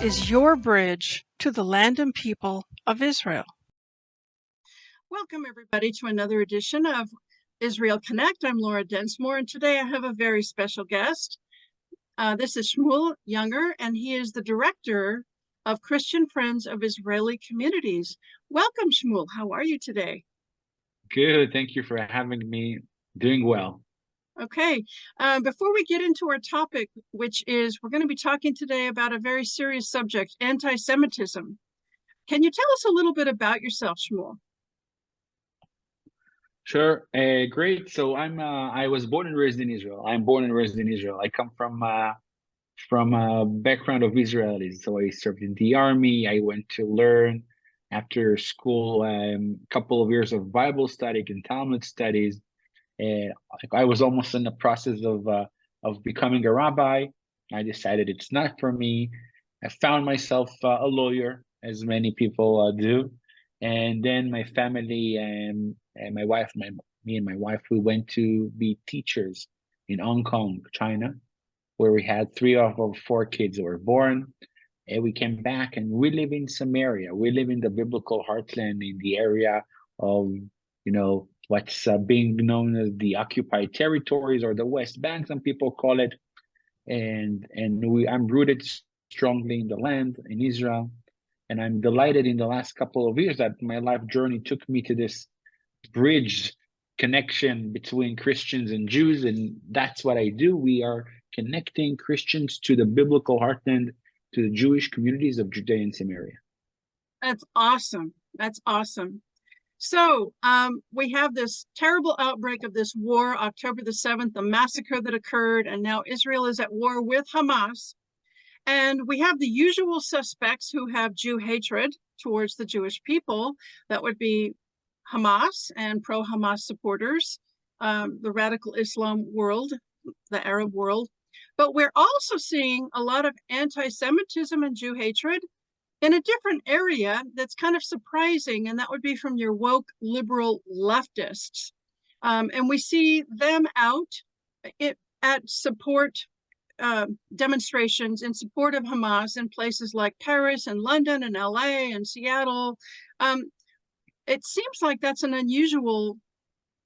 is your bridge to the land and people of Israel. Welcome, everybody, to another edition of Israel Connect. I'm Laura Densmore, and today I have a very special guest. This is Shmuel Yunger, and he is the director of Christian Friends of Israeli Communities. Welcome, Shmuel. How are you today? Good. Thank you for having me. Doing well. Okay. Before we get into our topic, which is we're going to be talking today about a very serious subject, anti-Semitism. Can you tell us a little bit about yourself, Shmuel? Sure. Great. So I was born and raised in Israel. I'm born and raised in Israel. I come from a background of Israelis. So I served in the army. I went to learn after school a couple of years of Bible study and Talmud studies. I was almost in the process of becoming a rabbi. I decided it's not for me. I found myself a lawyer, as many people do. And then my family and my wife, me and my wife, we went to be teachers in Hong Kong, China, where we had 3 of our 4 kids that were born. And we came back and we live in Samaria. We live in the biblical heartland in the area of, what's being known as the occupied territories or the West Bank, some people call it. And I'm rooted strongly in the land, in Israel. And I'm delighted in the last couple of years that my life journey took me to this bridge connection between Christians and Jews. And that's what I do. We are connecting Christians to the biblical heartland, to the Jewish communities of Judea and Samaria. That's awesome. That's awesome. So we have this terrible outbreak of this war, October the 7th, the massacre that occurred, and now Israel is at war with Hamas. And we have the usual suspects who have Jew hatred towards the Jewish people. That would be Hamas and pro-Hamas supporters, the radical Islam world, the Arab world. But we're also seeing a lot of anti-Semitism and Jew hatred in a different area that's kind of surprising, and that would be from your woke liberal leftists. And we see them out at support demonstrations in support of Hamas in places like Paris and London and LA and Seattle. It seems like that's an unusual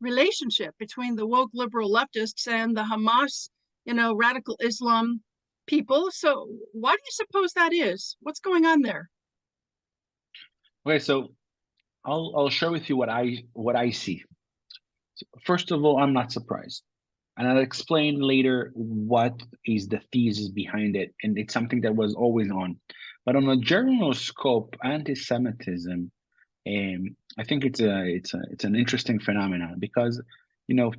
relationship between the woke liberal leftists and the Hamas, radical Islam people. So why do you suppose that is? What's going on there? Okay, so I'll share with you what I see. So first of all, I'm not surprised. And I'll explain later what is the thesis behind it. And it's something that was always on. But on a general scope, anti-Semitism, I think it's an interesting phenomenon because,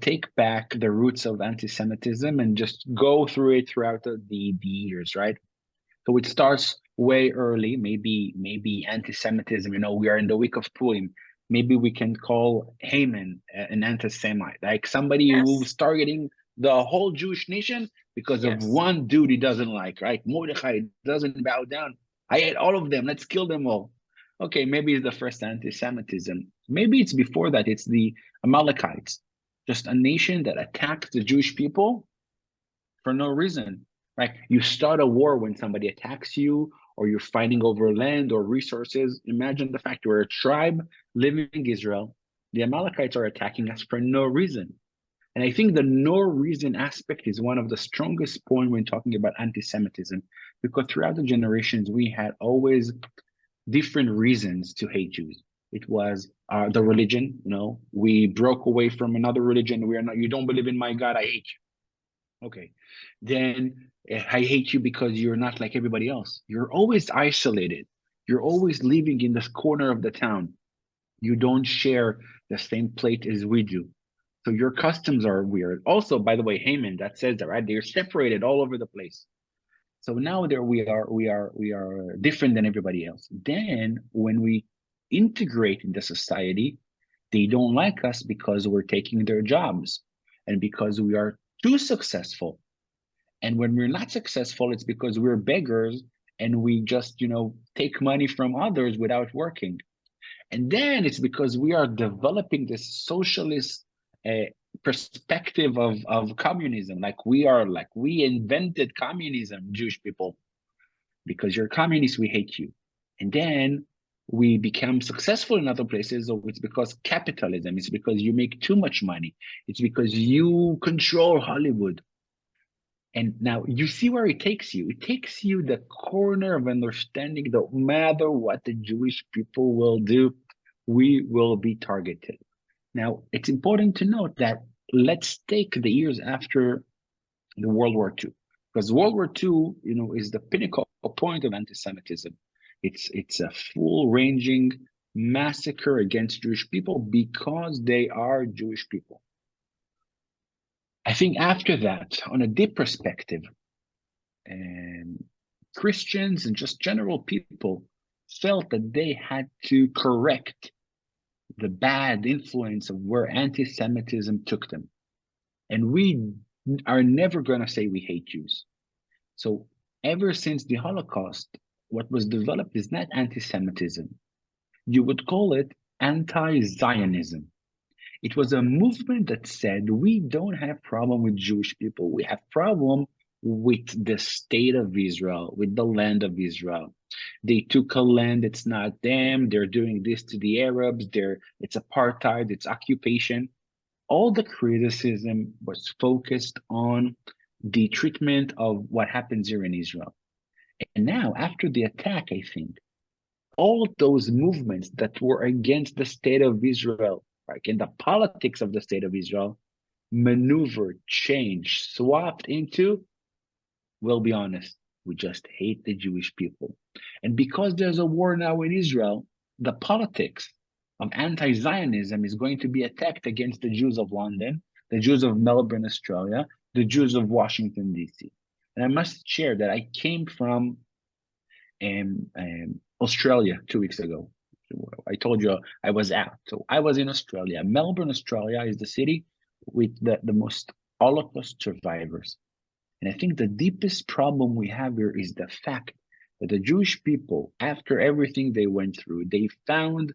take back the roots of anti-Semitism and just go through it throughout the years, right? So it starts way early, maybe anti-Semitism, we are in the week of Purim. Maybe we can call Haman an anti-Semite, like somebody who's targeting the whole Jewish nation because of one dude he doesn't like, right? Mordechai doesn't bow down. I hate all of them. Let's kill them all. Okay, maybe it's the first anti-Semitism. Maybe it's before that. It's the Amalekites, just a nation that attacks the Jewish people for no reason. Right? You start a war when somebody attacks you or you're fighting over land or resources. Imagine the fact we're a tribe living in Israel. The Amalekites are attacking us for no reason. And I think the no reason aspect is one of the strongest points when talking about anti-Semitism, because throughout the generations, we had always different reasons to hate Jews. It was the religion, we broke away from another religion. You don't believe in my God, I hate you. Okay. Then I hate you because you're not like everybody else. You're always isolated. You're always living in this corner of the town. You don't share the same plate as we do. So your customs are weird. Also, by the way, Haman, that says that, right? They're separated all over the place. So now we are different than everybody else. Then when we integrate into society, they don't like us because we're taking their jobs and because we are too successful. And when we're not successful, it's because we're beggars and we just, take money from others without working. And then it's because we are developing this socialist perspective of communism. We invented communism, Jewish people. because you're communists, we hate you. And then we become successful in other places, or it's because capitalism, it's because you make too much money, it's because you control Hollywood. And now you see where it takes you. It takes you the corner of understanding that no matter what the Jewish people will do, we will be targeted. Now, it's important to note that let's take the years after the World War II, because World War II, is the pinnacle point of anti-Semitism. It's a full-ranging massacre against Jewish people because they are Jewish people. I think after that, on a deep perspective, Christians and just general people felt that they had to correct the bad influence of where anti-Semitism took them. And we are never going to say we hate Jews. So ever since the Holocaust, what was developed is not anti-Semitism. You would call it anti-Zionism. It was a movement that said, we don't have problem with Jewish people. We have problem with the state of Israel, with the land of Israel. They took a land, it's not them. They're doing this to the Arabs. It's apartheid, it's occupation. All the criticism was focused on the treatment of what happens here in Israel. And now, after the attack, I think, all those movements that were against the state of Israel, like in the politics of the state of Israel, maneuvered, changed, swapped into, we'll be honest, we just hate the Jewish people. And because there's a war now in Israel, the politics of anti-Zionism is going to be attacked against the Jews of London, the Jews of Melbourne, Australia, the Jews of Washington, D.C. And I must share that I came from Australia 2 weeks ago. I told you I was out. So I was in Australia. Melbourne, Australia is the city with the most Holocaust survivors. And I think the deepest problem we have here is the fact that the Jewish people, after everything they went through, they found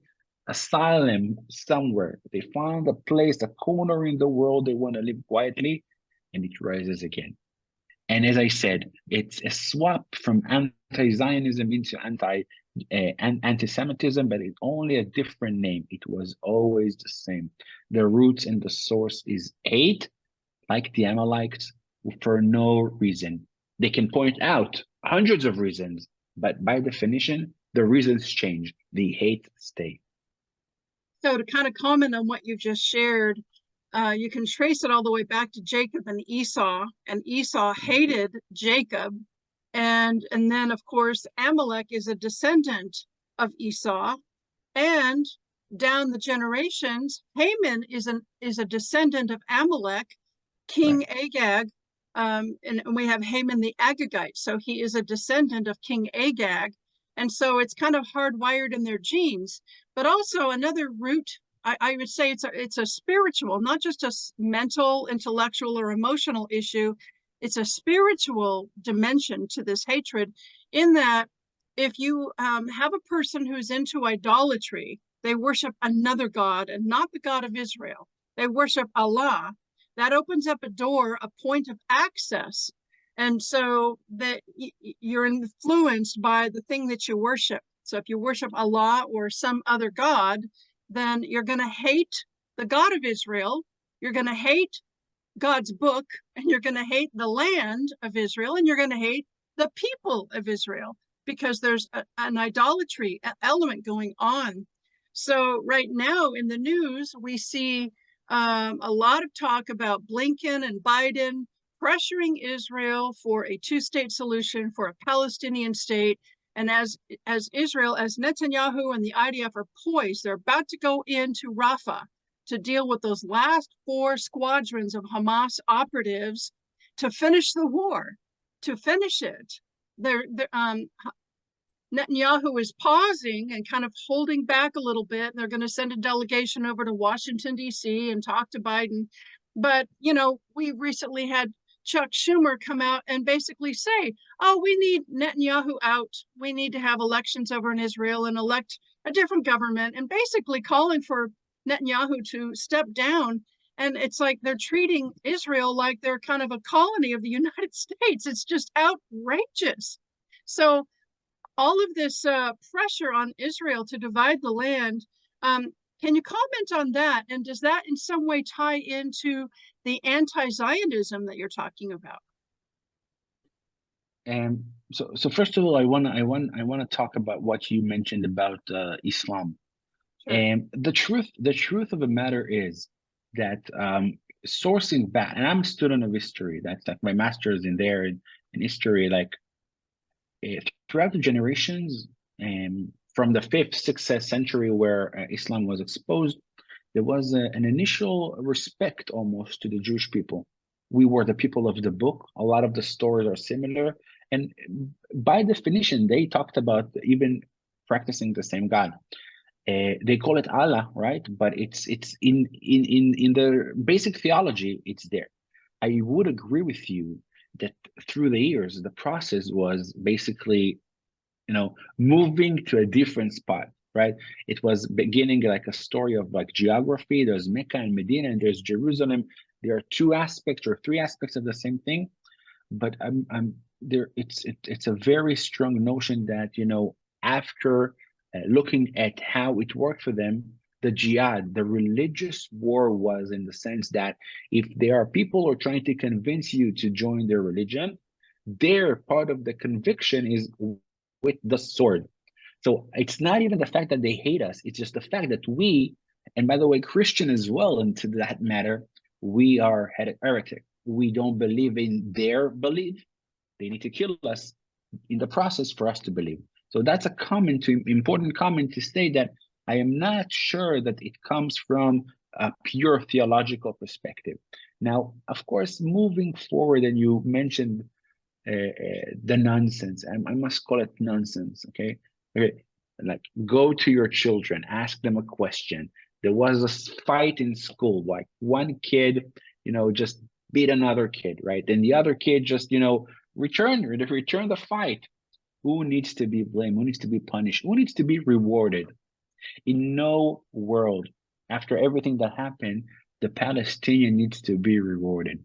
asylum somewhere. They found a place, a corner in the world they want to live quietly, and it rises again. And as I said, it's a swap from anti-Zionism into anti-Semitism, but it's only a different name. It was always the same. The roots and the source is hate, like the Amalekites, for no reason. They can point out hundreds of reasons, but by definition, the reasons change. The hate stay. So to kind of comment on what you just shared, you can trace it all the way back to Jacob and Esau hated Jacob. And then, of course, Amalek is a descendant of Esau. And down the generations, Haman is a descendant of Amalek, King Agag, and we have Haman the Agagite. So he is a descendant of King Agag. And so it's kind of hardwired in their genes. But also another root, I would say it's a spiritual, not just a mental, intellectual, or emotional issue. It's a spiritual dimension to this hatred, in that if you have a person who's into idolatry, they worship another God and not the God of Israel. They worship Allah. That opens up a door, a point of access. And so that you're influenced by the thing that you worship. So if you worship Allah or some other God, then you're going to hate the God of Israel. You're going to hate God's book, and you're going to hate the land of Israel, and you're going to hate the people of Israel, because there's an idolatry element going on. So right now in the news, we see a lot of talk about Blinken and Biden pressuring Israel for a two-state solution, for a Palestinian state. And as Israel, as Netanyahu and the IDF are poised, they're about to go into Rafah to deal with those last 4 squadrons of Hamas operatives to finish the war, to finish it. Netanyahu is pausing and kind of holding back a little bit. They're going to send a delegation over to Washington, D.C. and talk to Biden. But, we recently had Chuck Schumer come out and basically say, oh, we need Netanyahu out. We need to have elections over in Israel and elect a different government, and basically calling for Netanyahu to step down. And it's like they're treating Israel like they're kind of a colony of the United States. It's just outrageous. So all of this pressure on Israel to divide the land. Can you comment on that? And does that in some way tie into the anti-Zionism that you're talking about? And so first of all, I wanna talk about what you mentioned about Islam. Sure. And the truth of the matter is that sourcing back, and I'm a student of history. That's like my master's in there in history. Like throughout the generations, and from the 5th, 6th century, where Islam was exposed, there was an initial respect almost to the Jewish people. We were the people of the book. A lot of the stories are similar, and by definition, they talked about even practicing the same God. They call it Allah, right? But it's in the basic theology, it's there. I would agree with you that through the years, the process was basically, moving to a different spot, right? It was beginning like a story of like geography. There's Mecca and Medina, and there's Jerusalem. There are two aspects or three aspects of the same thing, but I'm there. It's a very strong notion that after looking at how it worked for them, the jihad, the religious war, was in the sense that if there are people who are trying to convince you to join their religion, their part of the conviction is with the sword. So it's not even the fact that they hate us, it's just the fact that we, and by the way, Christian as well, into that matter, we are heretic. We don't believe in their belief. They need to kill us in the process for us to believe. So that's a important comment to say that I am not sure that it comes from a pure theological perspective. Now, of course, moving forward, and you mentioned the nonsense. I must call it nonsense, okay? Like, go to your children, ask them a question. There was a fight in school, like one kid, just beat another kid, right? And the other kid just, return the fight. Who needs to be blamed? Who needs to be punished? Who needs to be rewarded? In no world, after everything that happened, the Palestinian needs to be rewarded.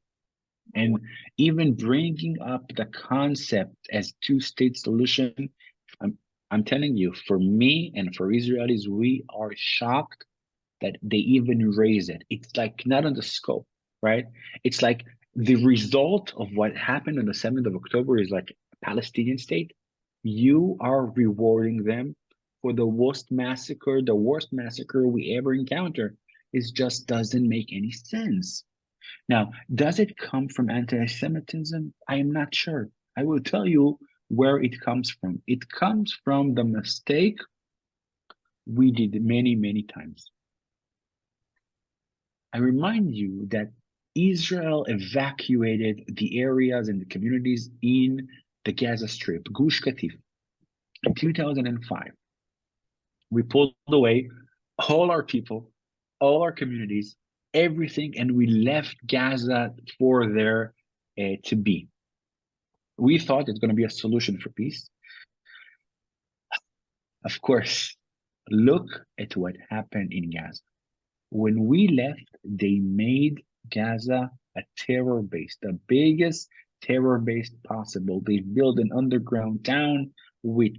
And even bringing up the concept as two-state solution, I'm telling you, for me and for Israelis, we are shocked that they even raise it. It's like not on the scope, right? It's like the result of what happened on the 7th of October is like a Palestinian state. You are rewarding them for the worst massacre we ever encounter. It just doesn't make any sense. Now, does it come from anti-Semitism? I am not sure. I will tell you where it comes from. It comes from the mistake we did many, many times. I remind you that Israel evacuated the areas and the communities in the Gaza Strip, Gush Katif, in 2005. We pulled away all our people, all our communities, everything, and we left Gaza for there to be. We thought it's going to be a solution for peace. Of course, look at what happened in Gaza. When we left, they made Gaza a terror base, the biggest terror base possible. They built an underground town with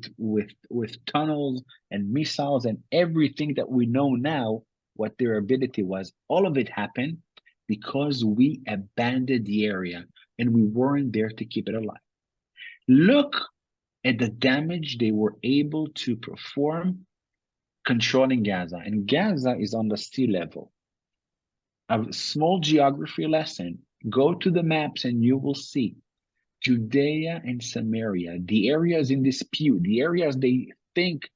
tunnels and missiles and everything that we know now, what their ability was. All of it happened because we abandoned the area and we weren't there to keep it alive. Look at the damage they were able to perform controlling Gaza. And Gaza is on the sea level. A small geography lesson. Go to the maps and you will see Judea and Samaria, the areas in dispute, the areas they think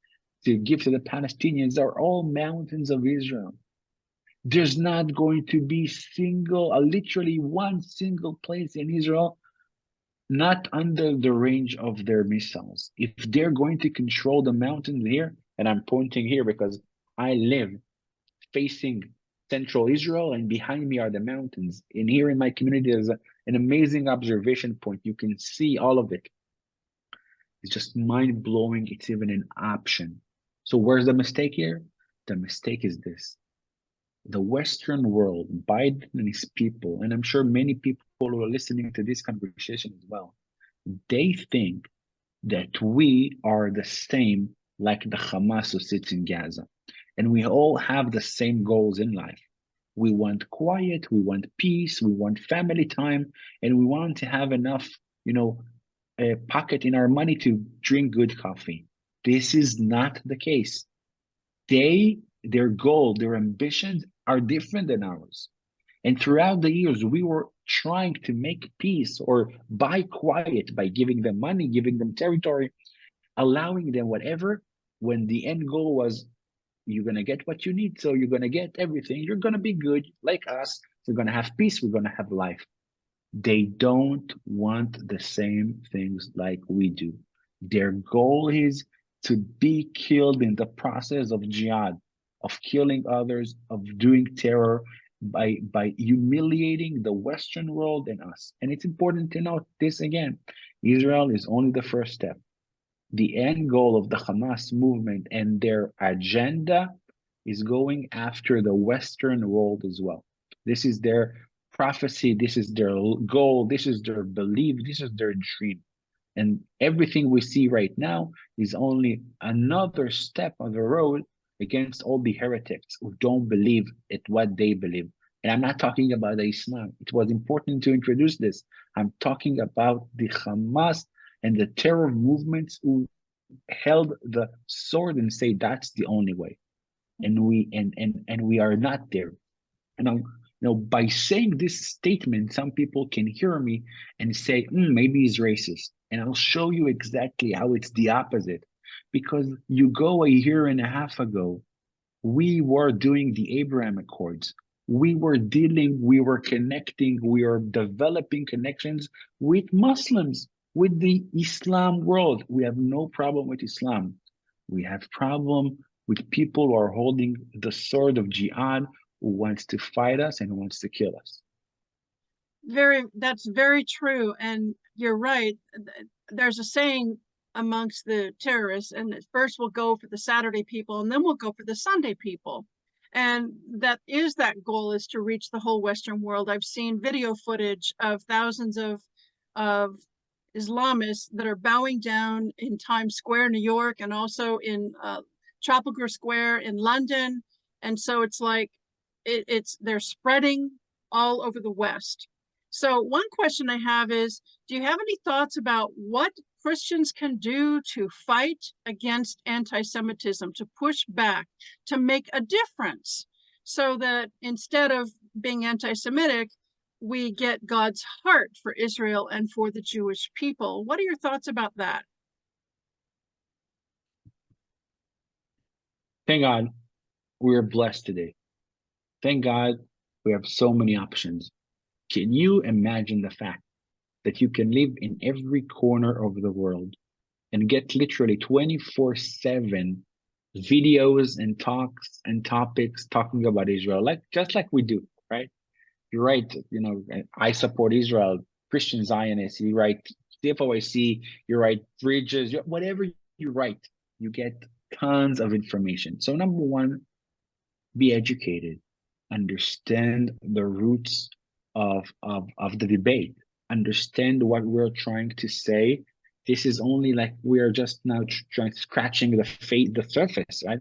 to give to the Palestinians, are all mountains of Israel. There's not going to be literally one single place in Israel not under the range of their missiles. If they're going to control the mountains here, and I'm pointing here because I live facing central Israel and behind me are the mountains. And here in my community, there's an amazing observation point. You can see all of it. It's just mind-blowing. It's even an option. So where's the mistake here? The mistake is this. The Western world, Biden and his people, and I'm sure many people who are listening to this conversation as well, they think that we are the same like the Hamas who sits in Gaza. And we all have the same goals in life. We want quiet, we want peace, we want family time, and we want to have enough, a pocket in our money to drink good coffee. This is not the case. Their goal, their ambitions are different than ours. And throughout the years, we were trying to make peace or buy quiet by giving them money, giving them territory, allowing them whatever, when the end goal was you're going to get what you need. So you're going to get everything. You're going to be good like us. We're going to have peace. We're going to have life. They don't want the same things like we do. Their goal is to be killed in the process of jihad, of killing others, of doing terror, by humiliating the Western world and us. And it's important to note this again. Israel is only the first step. The end goal of the Hamas movement and their agenda is going after the Western world as well. This is their prophecy, this is their goal, this is their belief, this is their dream. And everything we see right now is only another step on the road against all the heretics who don't believe it what they believe. And I'm not talking about Islam. It was important to introduce this. I'm talking about the Hamas and the terror movements who held the sword and say that's the only way. And we are not there. And by saying this statement, some people can hear me and say, maybe he's racist. And I'll show you exactly how it's the opposite. Because you go a year and a half ago, we were doing the Abraham Accords. We were connecting, we were developing connections with Muslims, with the Islam world. We have no problem with Islam. We have problem with people who are holding the sword of jihad, who wants to fight us and who wants to kill us. That's very true. And you're right. There's a saying amongst the terrorists, and first we'll go for the Saturday people, and then we'll go for the Sunday people. And that goal is to reach the whole Western world. I've seen video footage of thousands of Islamists that are bowing down in Times Square, New York, and also in Trafalgar Square in London. And so it's like they're spreading all over the West. So one question I have is, do you have any thoughts about what Christians can do to fight against anti-Semitism, to push back, to make a difference, so that instead of being anti-Semitic, we get God's heart for Israel and for the Jewish people? What are your thoughts about that? Thank God we're blessed today. Thank God we have so many options. Can you imagine the fact that you can live in every corner of the world and get literally 24/7 videos and talks and topics talking about Israel, just like we do, right? You write, I support Israel, Christian Zionists, you write CFOIC, you write Bridges, whatever you write, you get tons of information. So number one, be educated, understand the roots of the debate, understand what we're trying to say. This is only like we are just now scratching the surface, right?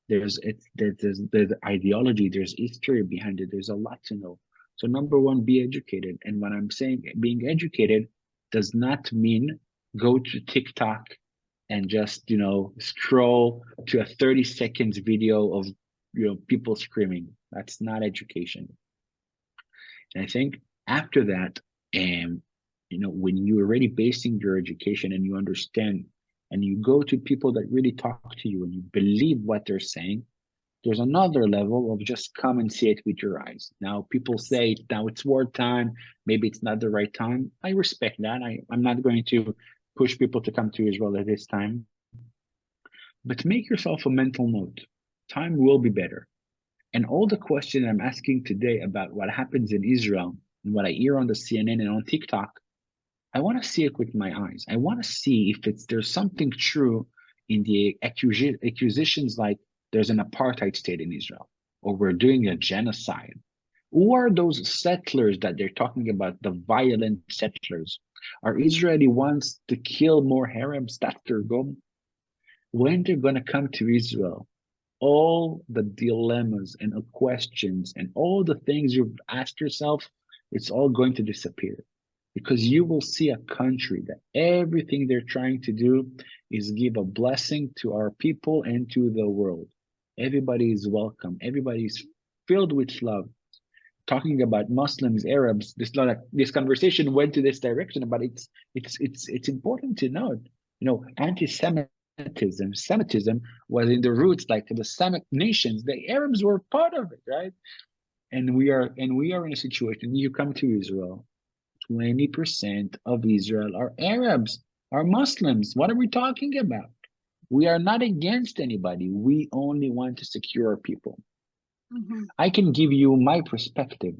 There's ideology, there's history behind it, there's a lot to know. So number one, be educated. And when I'm saying being educated does not mean go to TikTok and just scroll to a 30 seconds video of people screaming. That's not education. And I think after that, when you're already basing your education and you understand and you go to people that really talk to you and you believe what they're saying, there's another level of just come and see it with your eyes. Now, people say, now it's wartime, maybe it's not the right time. I respect that. I'm not going to push people to come to Israel at this time. But make yourself a mental note. Time will be better. And all the question I'm asking today about what happens in Israel and what I hear on the CNN and on TikTok, I want to see it with my eyes. I want to see if there's something true in the accusations like there's an apartheid state in Israel or we're doing a genocide. Who are those settlers that they're talking about, the violent settlers? Our Israeli wants to kill more Arabs. That's their goal. When they're going to come to Israel, all the dilemmas and questions and all the things you've asked yourself, it's all going to disappear, because you will see a country that everything they're trying to do is give a blessing to our people and to the world. Everybody is welcome. Everybody is filled with love. Talking about Muslims, Arabs, this conversation went to this direction, but it's important to note, Semitism was in the roots, like the Semitic nations. The Arabs were part of it, right? And we are in a situation. You come to Israel, 20% of Israel are Arabs, are Muslims. What are we talking about? We are not against anybody. We only want to secure our people. Mm-hmm. I can give you my perspective.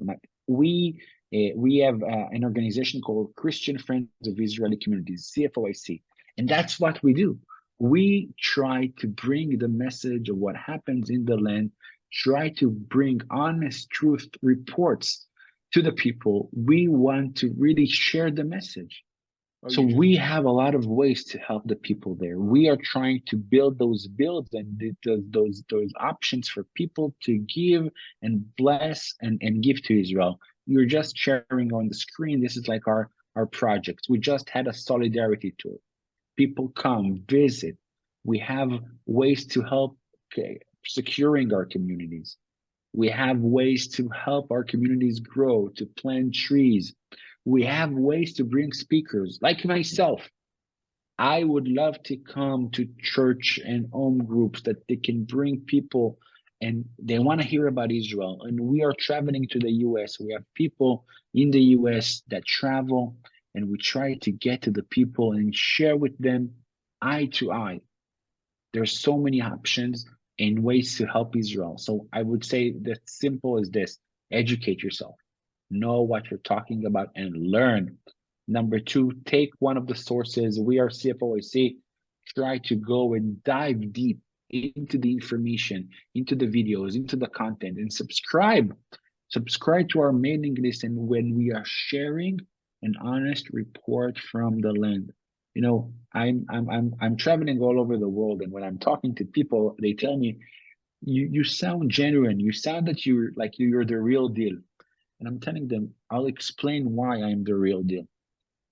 We have an organization called Christian Friends of Israeli Communities, CFOIC, and that's what we do. We try to bring the message of what happens in the land, try to bring honest truth reports to the people. We want to really share the message. So we have a lot of ways to help the people there. We are trying to build those builds and those options for people to give and bless and give to Israel. You're just sharing on the screen. This is like our projects. We just had a solidarity tour. People come, visit. We have ways to help securing our communities. We have ways to help our communities grow, to plant trees. We have ways to bring speakers like myself. I would love to come to church and home groups that they can bring people and they want to hear about Israel. And we are traveling to the US. We have people in the US that travel, and we try to get to the people and share with them eye to eye. There's so many options and ways to help Israel. So I would say that simple as this: educate yourself. Know what you're talking about and learn. Number two, take one of the sources. We are CFOIC. Try to go and dive deep into the information, into the videos, into the content, and subscribe. Subscribe to our mailing list, and when we are sharing an honest report from the land. I'm traveling all over the world, and when I'm talking to people, they tell me, you sound genuine. You sound that you're the real deal. And I'm telling them, I'll explain why I'm the real deal.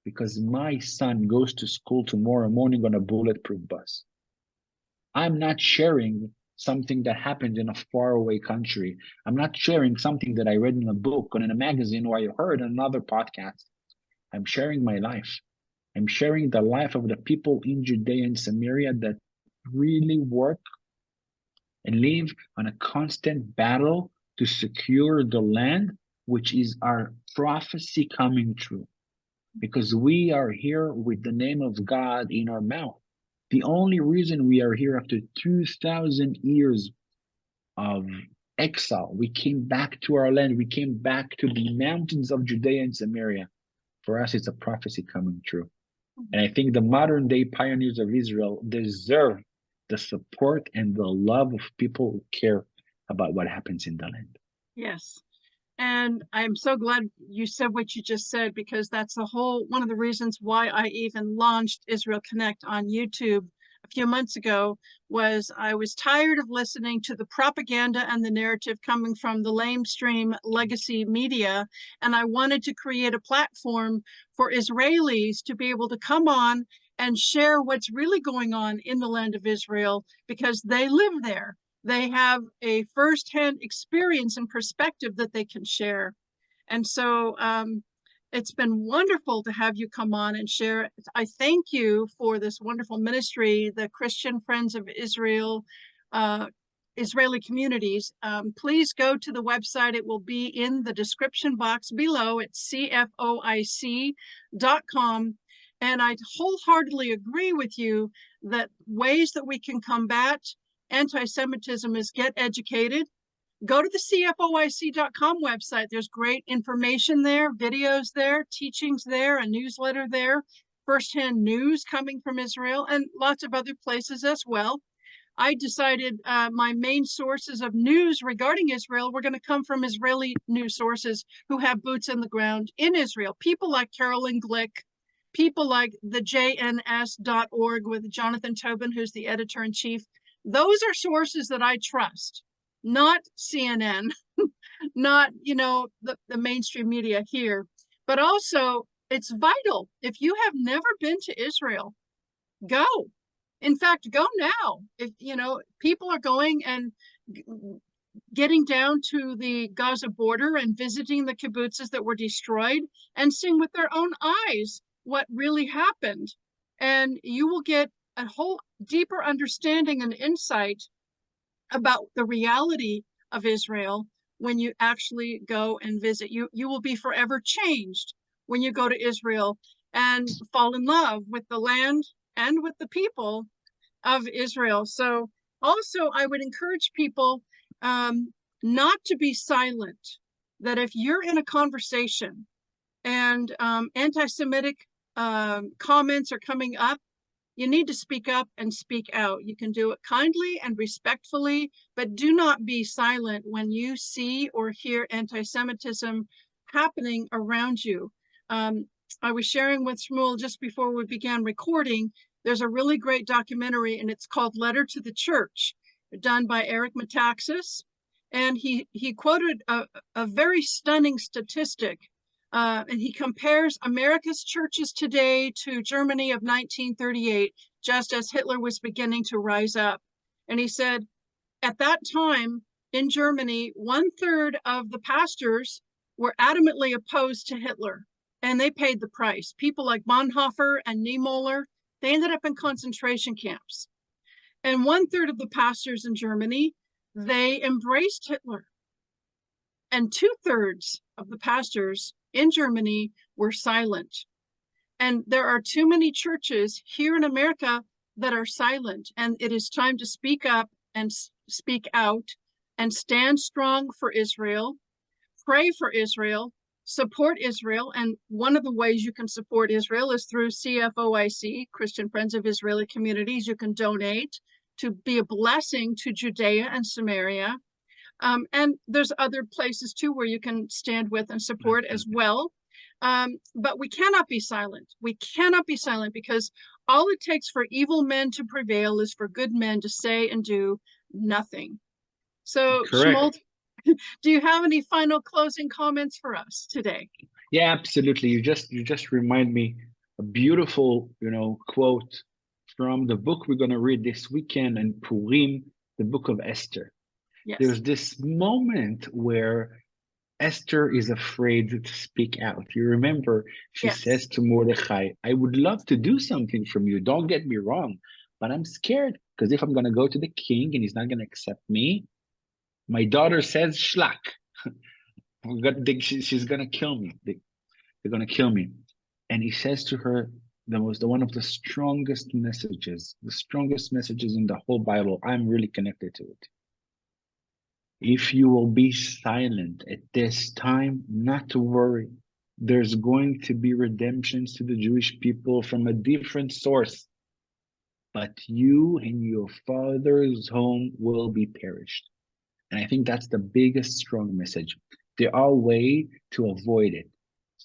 Because my son goes to school tomorrow morning on a bulletproof bus. I'm not sharing something that happened in a faraway country. I'm not sharing something that I read in a book or in a magazine or I heard on another podcast. I'm sharing my life. I'm sharing the life of the people in Judea and Samaria that really work and live on a constant battle to secure the land, which is our prophecy coming true. Because we are here with the name of God in our mouth. The only reason we are here after 2,000 years of exile, we came back to our land, we came back to the mountains of Judea and Samaria. For us, it's a prophecy coming true. And I think the modern day pioneers of Israel deserve the support and the love of people who care about what happens in the land. Yes. And I'm so glad you said what you just said, because that's one of the reasons why I even launched Israel Connect on YouTube a few months ago. Was I was tired of listening to the propaganda and the narrative coming from the lamestream legacy media, and I wanted to create a platform for Israelis to be able to come on and share what's really going on in the land of Israel, because they live there. They have a firsthand experience and perspective that they can share. And so it's been wonderful to have you come on and share. I thank you for this wonderful ministry, the Christian Friends of Israel, Israeli Communities. Please go to the website. It will be in the description box below. It's CFOIC.com. And I wholeheartedly agree with you that ways that we can combat anti-Semitism is get educated. Go to the CFOIC.com website. There's great information there, videos there, teachings there, a newsletter there, firsthand news coming from Israel, and lots of other places as well. I decided my main sources of news regarding Israel were going to come from Israeli news sources who have boots in the ground in Israel. People like Carolyn Glick, people like the JNS.org with Jonathan Tobin, who's the editor-in-chief. Those are sources that I trust, not CNN, not, you know, the mainstream media here. But also, it's vital. If you have never been to Israel, go. In fact, go now. If, you know, people are going and getting down to the Gaza border and visiting the kibbutzes that were destroyed and seeing with their own eyes what really happened. And you will get a whole deeper understanding and insight about the reality of Israel when you actually go and visit. You will be forever changed when you go to Israel and fall in love with the land and with the people of Israel. So also, I would encourage people not to be silent, that if you're in a conversation and anti-Semitic comments are coming up, you need to speak up and speak out. You can do it kindly and respectfully, but do not be silent when you see or hear anti-Semitism happening around you. I was sharing with Shmuel just before we began recording. There's a really great documentary, and it's called Letter to the Church, done by Eric Metaxas. And he quoted a very stunning statistic. And he compares America's churches today to Germany of 1938, just as Hitler was beginning to rise up. And he said, at that time in Germany, 1/3 of the pastors were adamantly opposed to Hitler, and they paid the price. People like Bonhoeffer and Niemöller, they ended up in concentration camps. And 1/3 of the pastors in Germany, they embraced Hitler. And 2/3 of the pastors in Germany were silent. And there are too many churches here in America that are silent. And it is time to speak up and speak out and stand strong for Israel, pray for Israel, support Israel. And one of the ways you can support Israel is through CFOIC, Christian Friends of Israeli Communities. You can donate to be a blessing to Judea and Samaria. And there's other places too where you can stand with and support as well. But we cannot be silent. We cannot be silent, because all it takes for evil men to prevail is for good men to say and do nothing. So, Shmuel, do you have any final closing comments for us today? Yeah, absolutely. You just remind me a beautiful, quote from the book we're going to read this weekend in Purim, the book of Esther. Yes. There's this moment where Esther is afraid to speak out. You remember, she says to Mordecai, I would love to do something from you. Don't get me wrong, but I'm scared, because if I'm going to go to the king and he's not going to accept me, my daughter says, Shlak. She's going to kill me. They're going to kill me. And he says to her, one of the strongest messages in the whole Bible. I'm really connected to it. If you will be silent at this time, not to worry. There's going to be redemptions to the Jewish people from a different source. But you and your father's home will be perished. And I think that's the biggest strong message. There are ways to avoid it.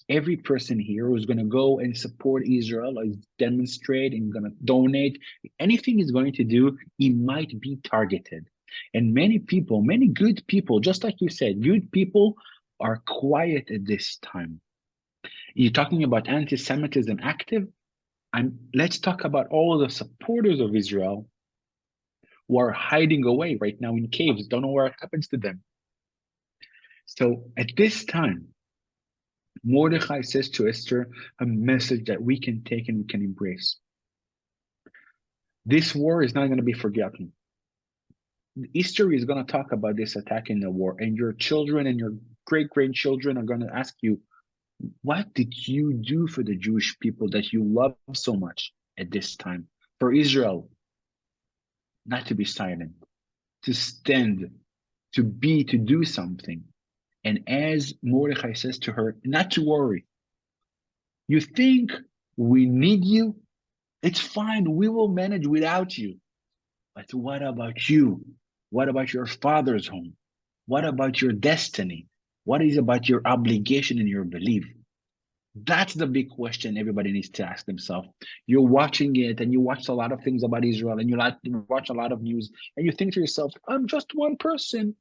Every person here who's going to go and support Israel, or demonstrate and going to donate, anything he's going to do, he might be targeted. And many people, many good people, just like you said, good people are quiet at this time. You're talking about anti-Semitism active. Let's talk about all the supporters of Israel who are hiding away right now in caves, don't know what happens to them. So at this time, Mordecai says to Esther a message that we can take and we can embrace. This war is not going to be forgotten. History is going to talk about this attack in the war, and your children and your great-grandchildren are going to ask you, what did you do for the Jewish people that you love so much at this time? For Israel, not to be silent, to stand, to do something. And as Mordecai says to her, not to worry. You think we need you? It's fine. We will manage without you. But what about you? What about your father's home? What about your destiny? What is about your obligation and your belief? That's the big question everybody needs to ask themselves. You're watching it and you watch a lot of things about Israel and you watch a lot of news and you think to yourself, I'm just one person.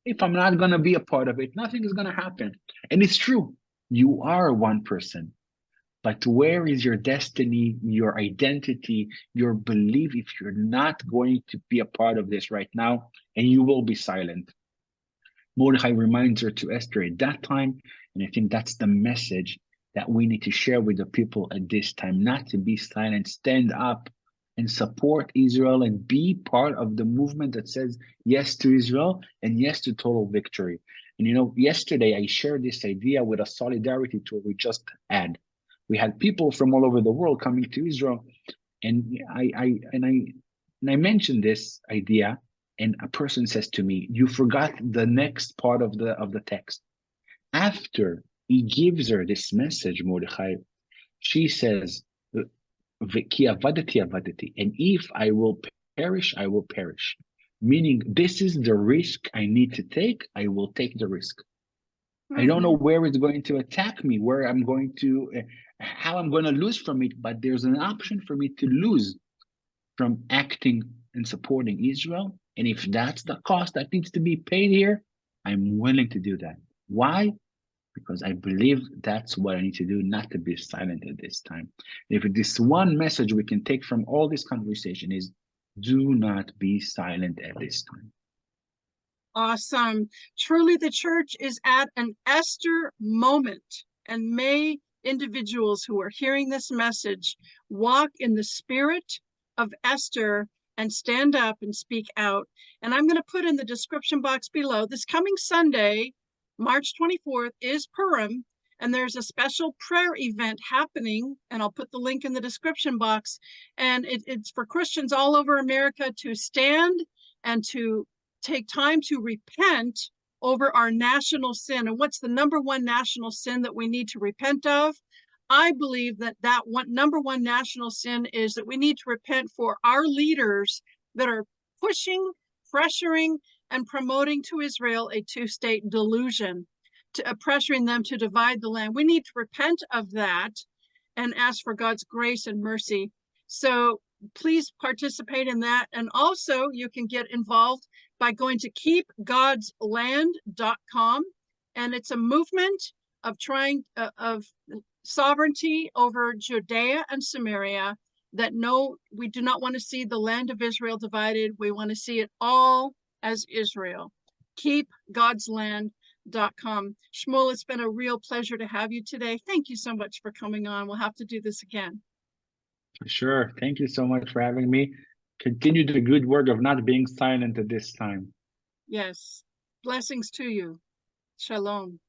If I'm not going to be a part of it, nothing is going to happen. And it's true. You are one person. But where is your destiny, your identity, your belief if you're not going to be a part of this right now, and you will be silent? Mordechai reminds her to Esther at that time, and I think that's the message that we need to share with the people at this time, not to be silent, stand up and support Israel and be part of the movement that says yes to Israel and yes to total victory. And yesterday I shared this idea with a solidarity tour we just had. We had people from all over the world coming to Israel, and I mentioned this idea, and a person says to me, "You forgot the next part of the text." After he gives her this message, Mordechai, she says, "Ki avadati avadati," and if I will perish, I will perish. Meaning, this is the risk I need to take. I will take the risk. I don't know where it's going to attack me, where I'm going to, how I'm going to lose from it, but there's an option for me to lose from acting and supporting Israel. And if that's the cost that needs to be paid here, I'm willing to do that. Why? Because I believe that's what I need to do, not to be silent at this time. If this one message we can take from all this conversation is, do not be silent at this time. Awesome. Truly, the church is at an Esther moment, and may individuals who are hearing this message walk in the spirit of Esther and stand up and speak out. And I'm going to put in the description box below, this coming Sunday, March 24th, is Purim, and there's a special prayer event happening, and I'll put the link in the description box. And it's for Christians all over America to stand and to take time to repent over our national sin. And what's the number one national sin that we need to repent of? I believe that number one national sin is that we need to repent for our leaders that are pushing, pressuring, and promoting to Israel a two-state delusion, pressuring them to divide the land. We need to repent of that and ask for God's grace and mercy. So please participate in that. And also you can get involved by going to keepgodsland.com. And it's a movement of of sovereignty over Judea and Samaria, that we do not want to see the land of Israel divided. We want to see it all as Israel. Keepgodsland.com. Shmuel, it's been a real pleasure to have you today. Thank you so much for coming on. We'll have to do this again. Sure. Thank you so much for having me. Continue the good work of not being silent at this time. Yes. Blessings to you. Shalom.